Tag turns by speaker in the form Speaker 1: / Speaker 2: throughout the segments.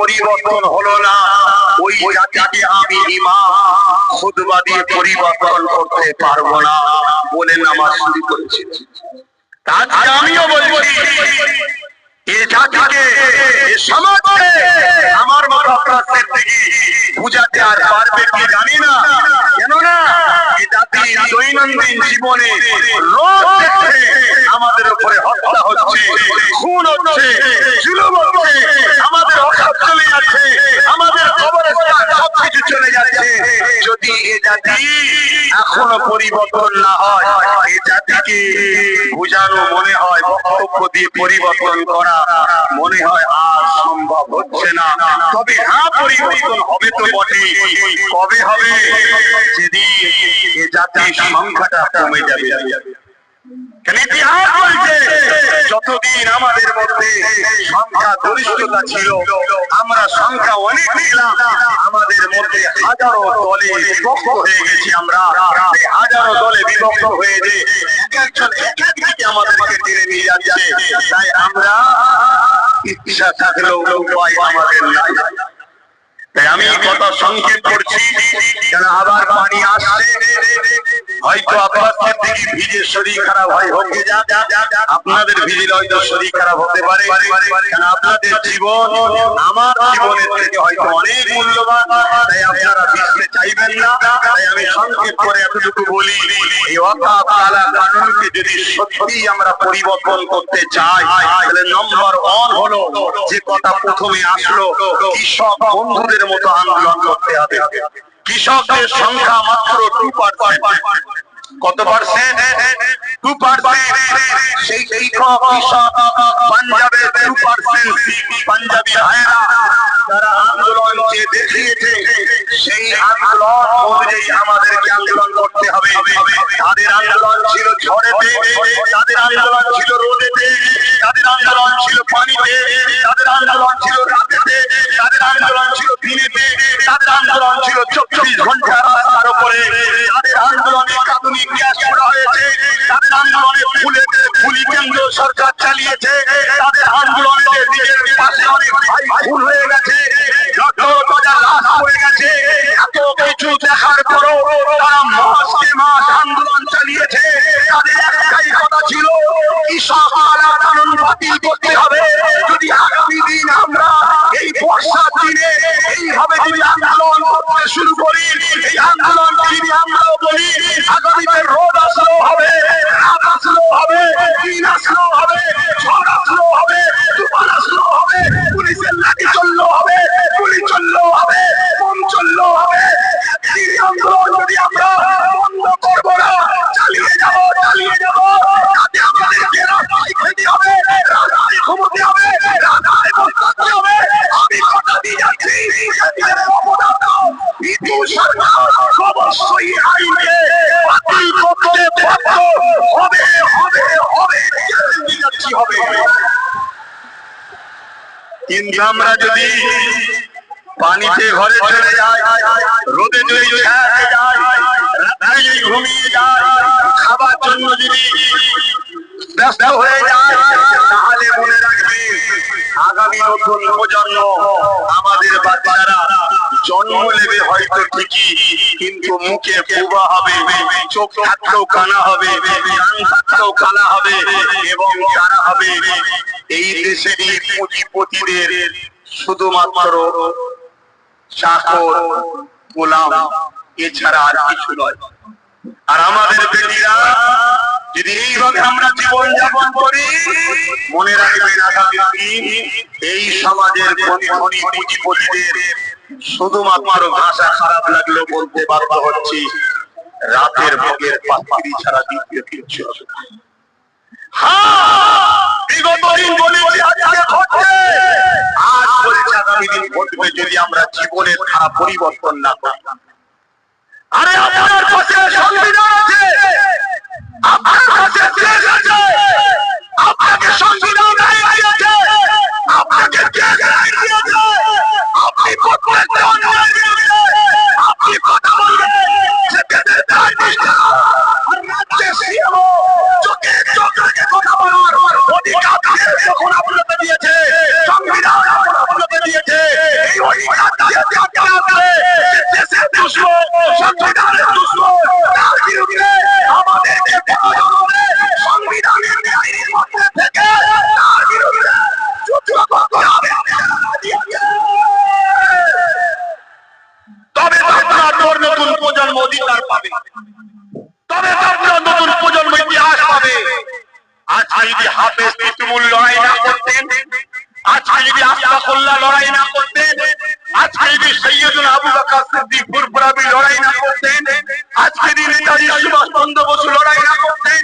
Speaker 1: পরিবর্তন হলো না, ওই জাতিকে আমি ইমাম খুতবা দিয়ে পরিবর্তন করতে পারবো না বলে নামাজ শুরু করেছি। তাই আমিও বলছি এ জাতিকে, এ সমাজকে আমার মতো আপনাদের দিকে বুঝাতে আর পারবে কি জানি না। কেননা এ জাতি দৈনন্দিন জীবনে রোজ দেখছে আমাদের উপরে হত্যা হচ্ছে, খুন হচ্ছে, জুলুম হচ্ছে, আমাদের অকাত চলে যাচ্ছে, আমাদের কবরস্থান সবকিছু চলে যাচ্ছে। যদি এ জাতি এখনো পরিবর্তন না হয়, এ জাতিকে বুঝানো মনে হয়, বক্তব্য দিয়ে পরিবর্তন করা মনে হয় আর সম্ভব হচ্ছে না। তবে হ্যাঁ, পরিবর্তন হবে তো বটে। কবে হবে? যেদিন এ জাতির সংখ্যাটা কমে যাবে। ইতিহাস বলছে যতদিন আমাদের মধ্যে সংখ্যা গরিষ্ঠতা ছিল, আমরা সংখ্যা অনেক ছিলাম, আমাদের মধ্যে হাজারো দলে বিভক্ত হয়ে গেছি। আমরা হাজারো দলে বিভক্ত হয়ে যে একজন এক দিকে আমাদেরকে টেনে নিয়ে যাচ্ছে। তাই আমরা ইচ্ছা থাকলেও উপায় আমাদের নাই। তাই আমি কথা সংক্ষেপ করছি, কেন আবার পানি আসছে, হয়তো আপনাদের দিকে ভিজে শরীর খারাপ হয়, হোক যা আপনাদের ভিজে হয়তো শরীর খারাপ হতে পারে, কেন আপনাদের জীবন আমার জীবনের থেকে হয়তো অনেক মূল্যবান। তাই আপনারা ভিজতে চাইবেন না। তাই আমি সংক্ষেপ করে এতটুকু বলি, এই ওয়াকাফ কালা কানুনকে যদি সত্যি আমরা পরিবর্তন করতে চাই, তাহলে নম্বর 1 হলো যে কথা প্রথমে আসলো, কৃষক বন্ধুদের মতো আন্দোলন করতে হবে। কৃষকদের সংখ্যা মাত্র 2%। কত পার্সেন্ট? 2%। সেই কৃষক পাঞ্জাবের 2% পাঞ্জাবি ভাইরা যারা আন্দোলন যে দেখিয়েছে, সেই আন্দোলন অনুযায়ী আমাদেরকে আন্দোলন করতে হবে। তাদের আন্দোলন ছিল ঝড়েতে, তাদের আন্দোলন ছিল রোদেতে, তাদের আন্দোলন ছিল পানিতে, তাদের আন্দোলন ছিল রাতেতে, তাদের আন্দোলন ছিল দিনেতে, তাদের আন্দোলন ছিল 24 ঘন্টা রাস্তার উপরে, তাদের আন্দোলনে কাঁদুনি গ্যাস করা হয়েছে, তাদের আন্দোলনে গুলি কেন্দ্র সরকার চালিয়েছে, তাদের আন্দোলনে নিজের পাশে অনেক ভাই খুন হয়ে গেছে, লাশ পড়ে গেছে। এত কিছু দেখার পরও তারা মাসকে মাস আন্দোলন চালিয়েছে। তাদের একটাই কথা ছিল, কৃষক কালা কানুন বাতিল করতে হবে। যদি আগামী দিন আমরা এই বর্ষার দিনে এইভাবে যদি আন্দোলন করতে শুরু করি, এই আন্দোলন যদি আমরাও বলি, আগামীতে রোদ আসলেও হবে, রাত আসলেও হবে, দিন আসলেও হবে, ঝড় আসলেও হবে, তুফান আসলেও হবে, পুলিশের লাঠি চললেও হবে, গুলি চললেও হবে, বোম চললেও হবে। এই আন্দোলন যদি আমরা বন্ধ করবো না, চালিয়ে যাবো, তাতে আমাদেরকে রাস্তায় খেতে হবে, রাস্তায় ঘুমোতে হবে, রাস্তায় বসতে হবে। আমি কথা দিয়ে যাচ্ছি, বিজু সরকার অবশ্যই আইনকে বাতিল করতে বাধ্য হবে, হবে, হবে, হবে। কিন্তু আমরা যদি পানিতে ঘরে চলে যাই, রোদে যদি ছেড়ে যাই, রাতে যদি ঘুমিয়ে যাই, খাবার জন্য যদি ব্যস্ত হয়ে যায়, তাহলে মনে রাখবে আগামী নতুন প্রজন্ম, আমাদের বাচ্চারা জন্ম নেবে হয়তো ঠিকই, কিন্তু মুখে বোবা হবে, চোখ থাকলেও কানা হবে, কান থাকলেও কানা হবে, এবং যারা হবে এই দেশেরই পুঁজিপতিদের শুধুমাত্র চাকর গোলাম, এছাড়া আর কিছু নয়। আর আমাদের বেটিরা যদি এইভাবে আমরা জীবন যাপন করি, মনে রাখবেন আগামী দিন এই সমাজের ধনী ধনী পুঁজিপতিদের শুধুমাত্র ভাষা খারাপ লাগলেও বলতে বাধ্য হচ্ছি, রাতের ভোগের পাত্রী ছাড়া দ্বিতীয় কিছু হবে না। বিগত দিন বলেছি, আজকে ঘটছে, আজ বলেছি, আগামী দিন ঘটবে যদি আমরা জীবনের ধারা পরিবর্তন না করি। আরে আপনার কাছে সংবিধান আছে, আপনার কাছে দেশ আছে, আপনাকে সংবিধান দিয়েছে, আপনাকে দেশ দিয়েছে, আপনি প্রত্যেকটা অন্যায় দিয়েছে, আপনি কথা বলবেন, সেটাদের দায় নিতে আর রাজ্যে সিএমও চোখে চোখ রেখে কথা বলার অধিকার যখন আপনাকে দিয়েছে, সংবিধান আপনাকে দিয়েছে, তবে আপনারা নতুন প্রজন্ম ইতিহাস পাবে। আজকে যদি হাফেজ তিতুমুল লড়াই না করতেন, আজকে যদি আশরাফুল্লাহ লড়াই না করতেন, আজকে যদি সৈয়দুল আবু বকর সিদ্দিক ফুরফুরাবি লড়াই না করতেন, আজকে যদি নেতাজি সুভাষ চন্দ্র বসু লড়াই না করতেন,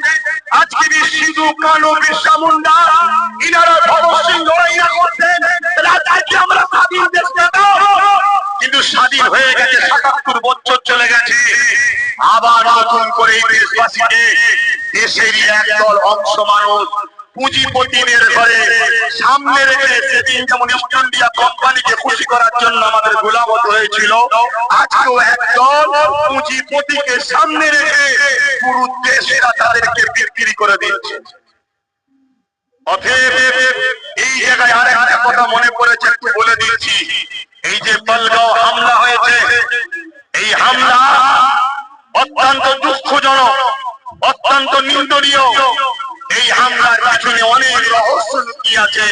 Speaker 1: আজকে যদি সিধু কানু বিরসা মুন্ডা ইনারা ভগৎ সিং লড়াই না করতেন, তাহলে আজকে আমরা স্বাধীন দেশ পেতাম। কিন্তু স্বাধীন হয়ে গেছে, ৭৭ বছর চলে গেছে। আবার নতুন করে এই দেশবাসীকে দেশেরই একদল অংশ মানুষ পুঁজিপতিদের ঘরে সামনে রেখে সেদিন যেমন ইস্ট ইন্ডিয়া কোম্পানিকে খুশি করার জন্য আমাদের গোলাম হতে হয়েছিল, আজকেও একদল পুঁজিপতিকে সামনে রেখে পুরো দেশটা তাদেরকে বিক্রি করে দিচ্ছে। অতএব এই জায়গায় আরেকটা কথা মনে পড়েছে, একটু বলে দিচ্ছি। এই যে পালগাঁও হামলা হয়েছে, এই হামলা অত্যন্ত দুঃখজনক, অত্যন্ত নিন্দনীয়। এই হামলার পিছনে অনেক রহস্য লুকিয়ে আছে।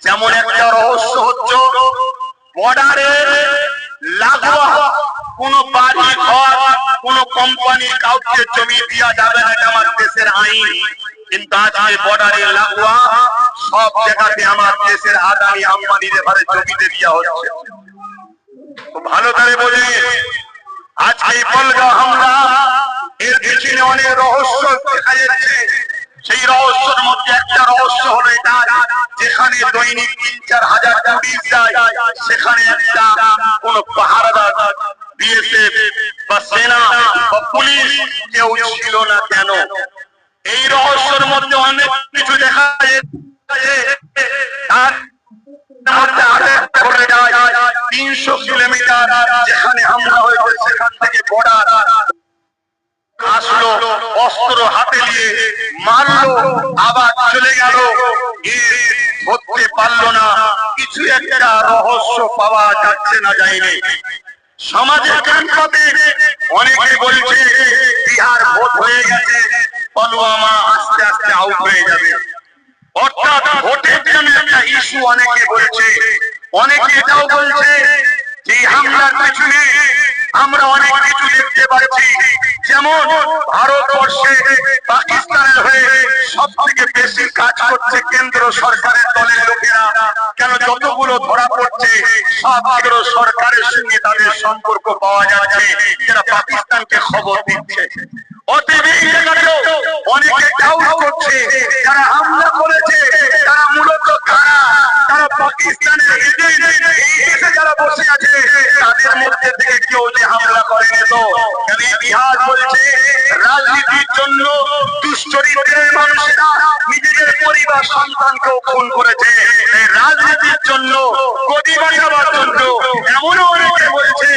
Speaker 1: যেমন একটা রহস্য হচ্ছে বর্ডারের লাগোয়া কোন বাড়ি ঘর কোন কোম্পানি কাউকে জমি দেওয়া যাবে না, এটা আমার দেশের আইন। কিন্তু আজকে বর্ডারের লাগোয়া সব জায়গাতে আমার দেশের আদানি আম্বানিদের ঘরে জমিতে দেওয়া হচ্ছে। ভালো করে বোঝে আজকে এই পালগাঁও হামলা, এর পিছনে অনেক রহস্য দেখা যাচ্ছে। সেই রহস্যের মধ্যে একটা রহস্য হলো এটা, যেখানে দৈনিক ৩-৪ হাজার পুলিশ যায়, সেখানে একটা কোন পাহারাদার বিএসএফ বা সেনা বা পুলিশ কেউ ছিল না কেন? এই রহস্যের মধ্যে অনেক কিছু দেখা যায়। ৩০০ কিলোমিটার যেখানে হামলা হয়েছে, সেখান থেকে বর্ডার আসলো, অস্ত্র হাতে নিয়ে মারলো, আবার চলে গেল, ধরতে পারলো না। কিছু একটা রহস্য পাওয়া যাচ্ছে না, যায়নি। সমাজের কানপাতে অনেকে বলছে বিহার ভোট হয়ে গেছে, পুলওয়ামা আস্তে আস্তে আউট হয়ে যাবে। অর্থাৎ ভোটের জন্য একটা ইস্যু অনেকে বলছে। অনেকে এটাও বলছে যে হামলার পিছনে আমরা অনেক কিছু দেখতে পাচ্ছি। যেমন ভারতবর্ষে পাকিস্তানের হয়ে সব থেকে বেশি কাজ করছে কেন্দ্র সরকারের দলের লোকেরা। কেন যতগুলো ধরা পড়ছে সব কেন্দ্র সরকারের সঙ্গে তাদের সম্পর্ক পাওয়া যাচ্ছে, যারা পাকিস্তানকে খবর দিচ্ছে। অতএব এই জায়গাতেও অনেকে ডাউট করছে যারা হামলা করেছে তারা মূলত তারা পাকিস্তানের এজেন্ট, যারা বসে আছে তাদের মধ্যে থেকে কেউ যে হামলা করেনি। তো ইতিহাস বলছে রাজনীতির জন্য দুশ্চরিত্রের মানুষেরা নিজেদের পরিবার সন্তানকেও খুন করেছে। রাজনীতির জন্য গদি বাঁচাবার জন্য এমনও অনেকে বলছে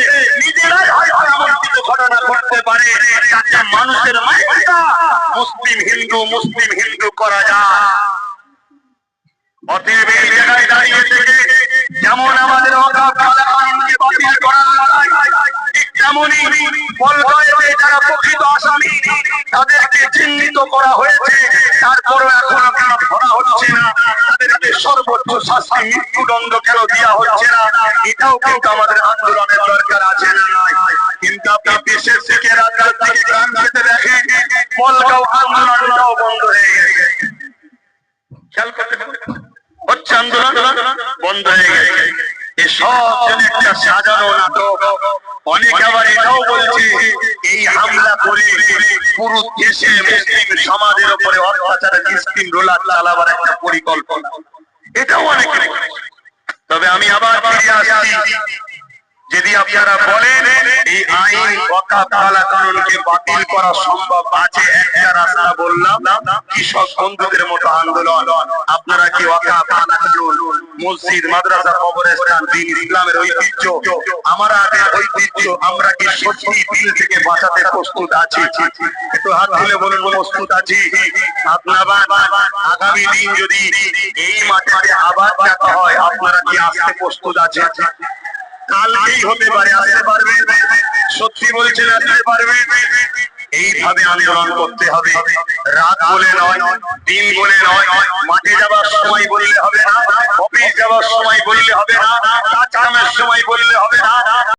Speaker 1: নিজেরাই হয়তো এমন কিছু ঘটনা ঘটতে পারে যাতে মানুষের মাইকটা মুসলিম হিন্দু করা যায়। অতএব এই জায়গায় দাঁড়িয়ে থেকে যেমন আমাদের ওয়াকফ কালাকানুনকে বাতিল করার লড়াই, ঠিক তেমনই পলগাঁওয়ে যারা প্রকৃত আসামি তাদেরকে চিহ্নিত করা হয়েছে, তারপরও এখনো কেন ধরা হচ্ছে না? তাদেরকে সর্বোচ্চ শাস্তি মৃত্যুদণ্ড কেন দেওয়া হচ্ছে না? এটাও কিন্তু আমাদের আন্দোলনের দরকার আছে না? কিন্তু আপনি দেশের থেকে রাজ্যের থেকে গ্রাম যেতে দেখেন পলগাঁও আন্দোলনটাও বন্ধ হয়ে গেছে। খেয়াল করতে হচ্ছে, আন্দোলন বন্ধ হয়ে গেছে। এসব যেন একটা সাজানো নাটক। অনেকে আবার এটাও বলছে এই হামলা করে পুরো দেশে মুসলিম সমাজের উপরে অত্যাচারের স্কিম রোলার চালাবার একটা পরিকল্পনা, এটাও অনেকে। তবে আমি আবার ফিরে আসছি, যদি আপনারা বলেন এই আইন ওয়াকফ কালাকানুনকে বাতিল করা সম্ভব আছে, একটা রাস্তা বললাম, কৃষক বন্ধুদের মতো আন্দোলন। আপনারা কি ওয়াকফ কালাকানুন, মসজিদ, মাদ্রাসা, কবরস্থান, দ্বীন ইসলামের ঐতিহ্য, আমাদের ঐতিহ্য আমরা কি সত্যি দিল থেকে বাঁচাতে প্রস্তুত আছি? একটু হাত তুলে বলুন প্রস্তুত আছি। আপনারা আগামী দিন যদি এই মাঠে আবার দেখা হয়, আপনারা কি আসতে প্রস্তুত আছেন? কালকেই হতে পারে, আসতে পারবে? সত্যি বলছেন আসতে পারবে? এইভাবে আন্দোলন করতে হবে, রাত বলে নয়, দিন বলে নয়। মাঠে যাবার সময় বললে হবে না, অফিস যাবার সময় বললে হবে না, কাজ কামের সময় বললে হবে না।